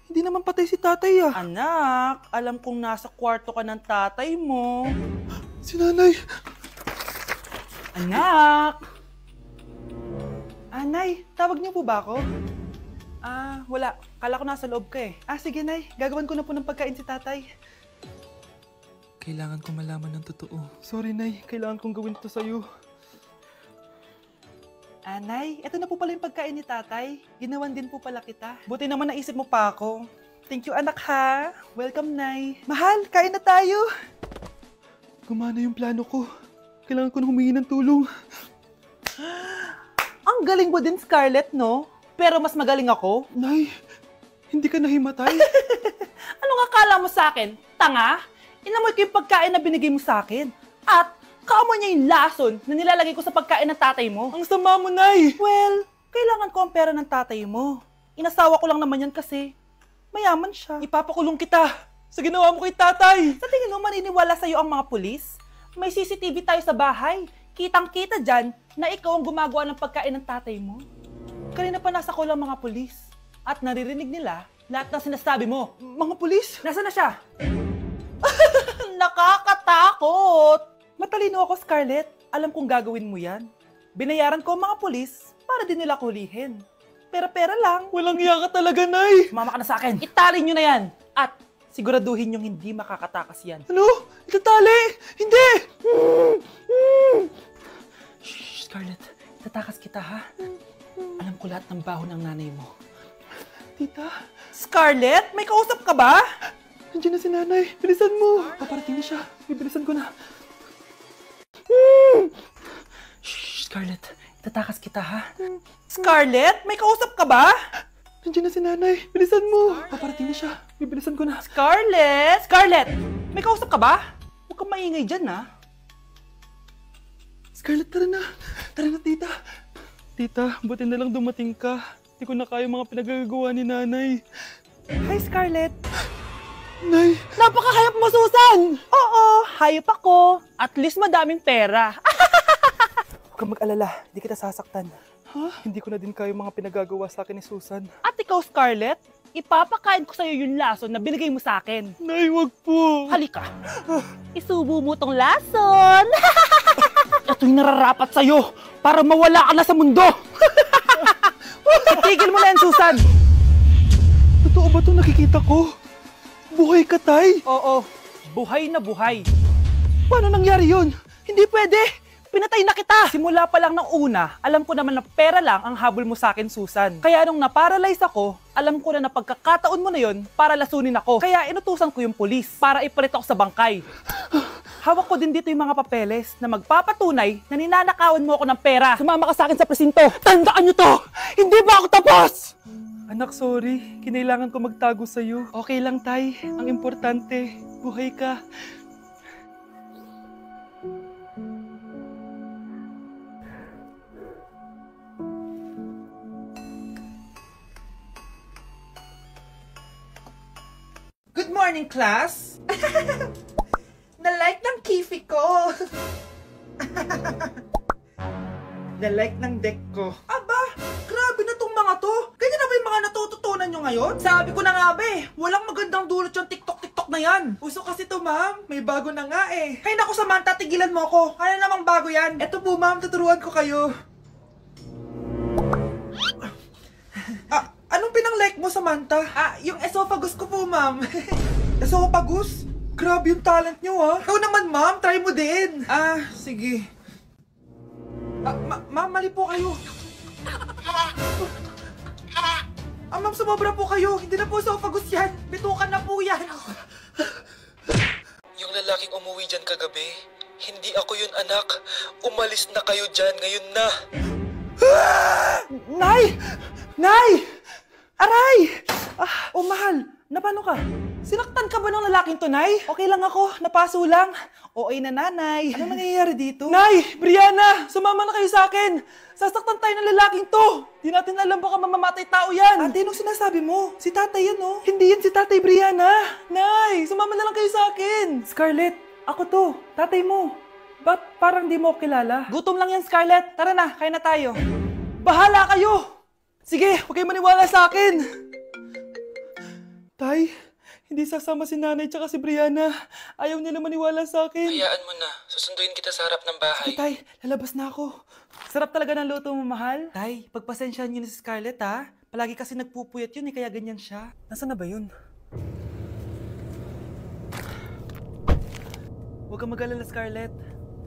Hindi naman patay si tatay ah. Anak, alam kong nasa kwarto ka ng tatay mo. Si nanay. Anak! Nay, tawag niyo po ba ako? Wala. Kala ko nasa loob ka eh. Sige nay, gagawan ko na po ng pagkain si tatay. Kailangan ko malaman ng totoo. Sorry nay, kailangan kong gawin ito sa'yo. Nay, eto na po pala yung pagkain ni tatay. Ginawan din po pala kita. Buti naman naisip mo pa ako. Thank you anak ha. Welcome nay. Mahal, kain na tayo. Gumana yung plano ko. Kailangan ko na humingi ng tulong. Ang galing mo din Scarlett no? Pero mas magaling ako. Nay, hindi ka nahimatay. Anong akala mo sa akin? Tanga? Inamoy ko yung pagkain na binigay mo sa akin. At kaamoy niya yung lason na nilalagay ko sa pagkain ng tatay mo. Ang sama mo, Nay! Well, kailangan ko ang pera ng tatay mo. Inasawa ko lang naman yan kasi mayaman siya. Ipapakulong kita sa ginawa mo kay tatay. Sa tingin mo maniniwala sa'yo ang mga pulis? May CCTV tayo sa bahay. Kitang-kita dyan na ikaw ang gumagawa ng pagkain ng tatay mo. Kanina pa nasa ko lang mga pulis. At naririnig nila lahat ng sinasabi mo. Mga pulis? Nasaan na siya? Nakakatakot! Matalino ako, Scarlett. Alam kong gagawin mo yan. Binayaran ko ang mga pulis para din nila kulihin. Pera-pera lang. Walang iya ka talaga, Nay! Sumama ka na sa akin. Italin nyo na yan. At siguraduhin nyong hindi makakatakas yan. Ano? Itatali? Hindi! Shh, Scarlett. Itatakas kita, ha? Alam ko lahat ng baho ng nanay mo. Tita? Scarlett, may kausap ka ba? Nandiyan na si nanay. Bilisan mo. Paparating na siya. Bibilisan ko na. Shh, Scarlett. Itatakas kita, ha? Scarlett, may kausap ka ba? Nandiyan na si nanay. Bilisan mo. Paparating na siya. Bibilisan ko na. Scarlett! Scarlett! May kausap ka ba? Huwag kang maingay dyan, ha? Scarlett, tara na. Tara na, tita. Tita, buti na lang dumating ka. Hindi ko na kaya mga pinagagawa ni nanay. Hi, Scarlett. Nay! Napakahayap mo, Susan! Oo, hayop ako. At least madaming pera. Huwag kang mag-alala. Hindi kita sasaktan. Ha? Hindi ko na din kaya mga pinagagawa sa akin ni Susan. At ikaw, Scarlett, ipapakain ko sa'yo yung lason na binigay mo sa akin. Nay, wag po! Halika. Isubo mo tong lason. Ito'y nararapat sa'yo para mawala ka na sa mundo. Itigil mo na yan, Susan. Totoo ba itong nakikita ko? Buhay ka, Tay? Oo, buhay na buhay. Paano nangyari yun? Hindi pwede. Pinatay na kita. Simula pa lang ng una, alam ko naman na pera lang ang habol mo sa akin, Susan. Kaya nung naparalyze ako, alam ko na pagkakataon mo na yon para lasunin ako. Kaya inutusan ko yung pulis para ipalit ako sa bangkay. Hawak ko din dito yung mga papeles na magpapatunay na ninanakawan mo ako ng pera. Sumama ka sa akin sa presinto. Tandaan nyo to! Hindi ba ako tapos? Anak, sorry. Kinailangan ko magtago sa'yo. Okay lang, Tay. Ang importante, buhay ka. Good morning, class! Na-like ng kifi ko! Na-like ng deck ko. Aba! Grabe na tong mga to! Ganyan na ba yung mga natututunan nyo ngayon? Sabi ko na nga ba walang magandang dulot yung TikTok na yan. Uso kasi to, ma'am. May bago na nga eh. Hay naku, Samantha, tigilan mo ako. Ano namang bago yan? Eto po, ma'am, tuturuan ko kayo. Anong pinang-like mo, Samantha? Yung esophagus ko po, ma'am. Esophagus? Grabe yung talent nyo, ha? Ikaw naman, ma'am. Try mo din. Sige. Ma'am, mali po kayo. Ma'am, sumobra po kayo. Hindi na po esophagus yan. Bitukan na po yan. Yung lalaking umuwi dyan kagabi, Hindi ako yun, anak. Umalis na kayo dyan ngayon na. Nay! Nay! Aray! Oh, mahal. Na paano ka? Sinaktan ka ba ng lalaking to, Nay? Okay lang ako. Napaso lang. OA na nanay. Ano nangyayari dito? Nay! Brianna! Sumama na kayo sa akin! Sasaktan tayo ng lalaking to! Di natin alam baka mamamatay tao yan! Ate, anong sinasabi mo? Si tatay yan, oh. Hindi yan si tatay, Brianna! Nay! Sumama na lang kayo sa akin! Scarlett! Ako to! Tatay mo! Ba't parang di mo ako kilala? Gutom lang yan, Scarlett! Tara na, kain na tayo! Bahala kayo! Sige, huwag kayo maniwala sa akin! Tay, hindi sasama si nanay tsaka si Brianna. Ayaw nila maniwala sa akin. Hayaan mo na. Susunduin kita sa harap ng bahay. Sige, Tay, lalabas na ako. Sarap talaga ng luto mo, mahal. Tay, pagpasensyahan niyo na si Scarlett, ha? Palagi kasi nagpupuyat yun, kaya ganyan siya. Nasaan na ba yun? Huwag kang mag-alala, Scarlett.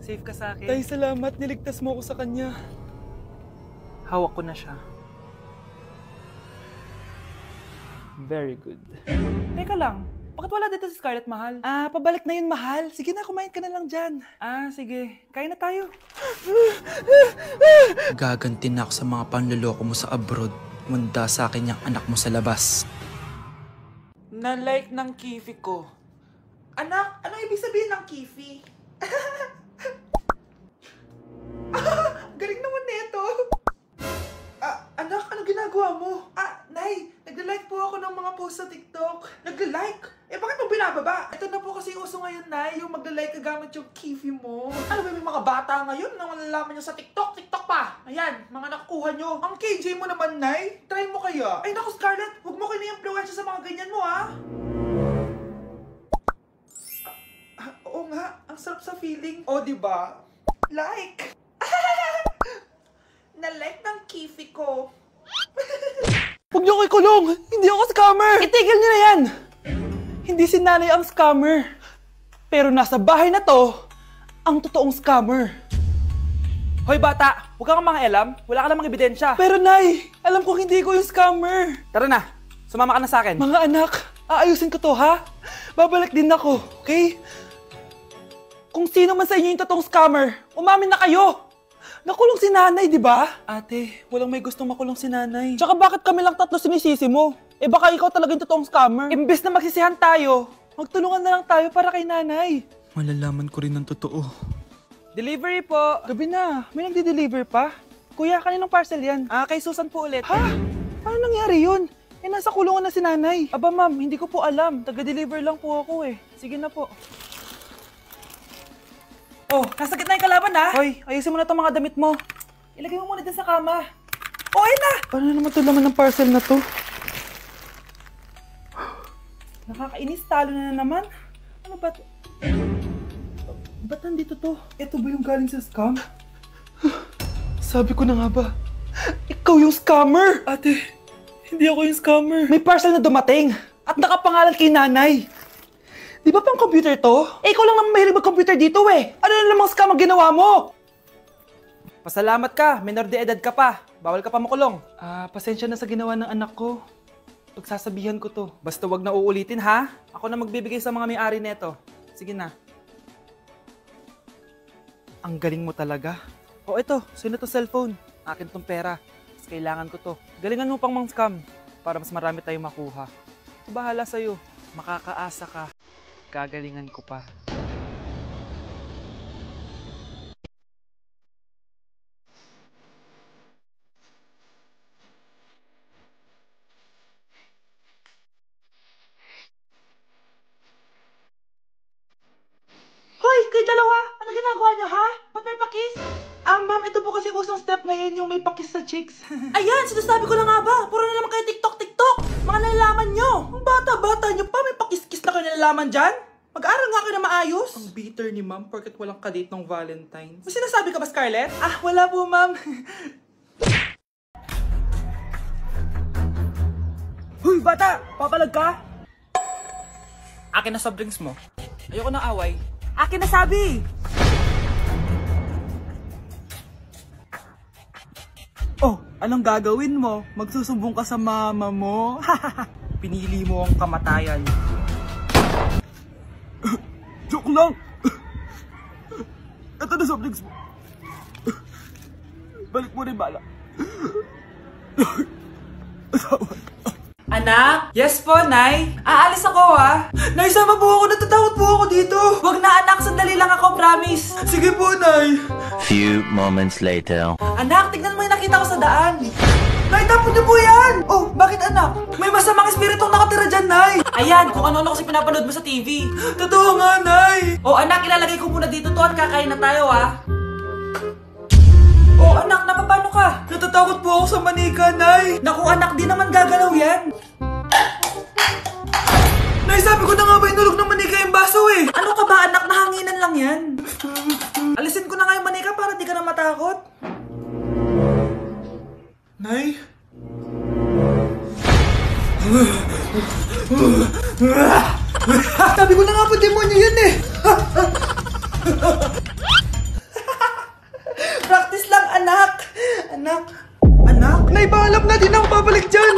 Safe ka sa akin. Tay, salamat. Niligtas mo ako sa kanya. Hawak ko na siya. Very good. Teka lang, bakit wala dito si Scarlett, mahal? Pabalik na yun, mahal. Sige na, kumain ka na lang dyan. Sige. Kain na tayo. Gaganti na ako sa mga panloloko mo sa abroad. Munda sa akin yung anak mo sa labas. Na-like ng kifi ko. Anak, anong ibig sabihin ng kifi? Galing naman nito. Anak, ano ginagawa mo? Nay, nagla-like po ako ng mga post sa TikTok. Nagla-like? Bakit mo binababa? Ito na po kasi uso ngayon, Nay, yung magla-like ka gamit yung kifi mo. Ano ba, may mga bata ngayon na malalaman nyo sa TikTok? TikTok pa! Ayan, mga nakukuha nyo. Ang KJ mo naman, Nay. Try mo kaya. Ay, naku, Scarlett, huwag mo kayo na-influensya sa mga ganyan mo, ha? Oo nga, ang sarap sa feeling. O, diba? Like! Na-like ng kifi ko. Huwag niyo ko ikulong! Hindi ako scammer! Itigil niyo na yan! Hindi si nanay ang scammer. Pero nasa bahay na to, ang totoong scammer. Hoy bata, huwag kang mangialam. Wala ka namang ebidensya. Pero nay, alam ko hindi ko yung scammer. Tara na, sumama ka na sa akin. Mga anak, aayusin ko to, ha? Babalik din ako, okay? Kung sino man sa inyo yung totoong scammer, umamin na kayo! Nakulong si nanay, di ba? Ate, walang may gustong makulong si nanay. Tsaka bakit kami lang tatlo sinisisi mo? Baka ikaw talaga yung totoong scammer. Imbes na magsisihan tayo, magtulungan na lang tayo para kay nanay. Malalaman ko rin ang totoo. Delivery po. Gabi na, may nagde-deliver pa? Kuya, kaninong parcel yan? Kay Susan po ulit. Ha? Paano nangyari yun? Nasa kulungan na si nanay. Aba ma'am, hindi ko po alam. Taga-deliver lang po ako eh. Sige na po. Oh, nasa gitna yung kalaban ha? Hoy, ayusin mo na itong mga damit mo. Ilagay mo muna dyan sa kama. Oh, ayun na! Paano naman ito laman ng parcel na to? Nakakainis, talo na naman. Ano ba ito? Ba't nandito to? Ito ba yung galing sa scam? Sabi ko na nga ba, ikaw yung scammer! Ate, hindi ako yung scammer. May parcel na dumating at nakapangalan kay nanay. Di ba pang computer to? Ikaw lang naman mahilig mag-computer dito eh. Ano na namang scam ang ginawa mo? Pasalamat ka, minor de edad ka pa. Bawal ka pa makulong. Pasensya na sa ginawa ng anak ko. Pagsasabihan ko to. Basta wag na uulitin ha. Ako na magbibigay sa mga may-ari neto. Sige na. Ang galing mo talaga. O ito, sino to cellphone? Akin tong pera. Mas kailangan ko to. Galingan mo pang mang-scam para mas marami tayong makuha. Bahala sa'yo. Makakaasa ka. Gagalingan ko pa. Hoy, kayo dalawa! Ano ginagawa niyo, ha? Ba't may pakis? Ma'am, ito po kasi usong step ngayon yung may pakis sa chicks. Ayan, sinasabi ko na nga ba? Puro na naman kayo TikTok! Mga nalalaman nyo! Ang bata-bata nyo pa, may pakis-kis na kayo nalalaman dyan? Mag-aral nga kayo na maayos. Ang bitter ni ma'am, porket walang kadate ng Valentine's. May sinasabi ka ba, Scarlett? Wala po, ma'am. Huy, bata! Papalag ka? Akin na soft drinks mo. Ayoko na away. Akin na sabi! Oh, anong gagawin mo? Magsusumbong ka sa mama mo? Pinili mo ang kamatayan. Joke lang! Balik mo rin bala. Anak? Yes po, Nay. Aalis ako, ah. Nay, sama po ako. Natatakot po ako dito. Wag na, anak. Sandali lang ako, promise. Sige po, Nay. Few moments later. Anak, tignan mo yung nakita ko sa daan. Nay, tapon niyo po yan. Oh, bakit anak? May masamang espiritong nakatira dyan, Nay. Ayan, kung ano-ano kasi pinapanood mo sa TV. Totoo nga, Nay. Oh, anak, ilalagay ko muna dito to at kakain na tayo, ah. Oh, anak, napapano ka? Natatakot po ako sa manika, Nay. Naku, anak, di naman gagalaw yan. Nay, sabi ko na nga ba inulog ng manika yung baso eh. Ano ka ba, anak? Nahanginan lang yan. Alisin ko na nga yung manika para di ka na matakot. Nay? Sabi ko na nga po, demonyo yan eh. Practice lang, anak. Anak. Nay, paalam na din ako babalik dyan.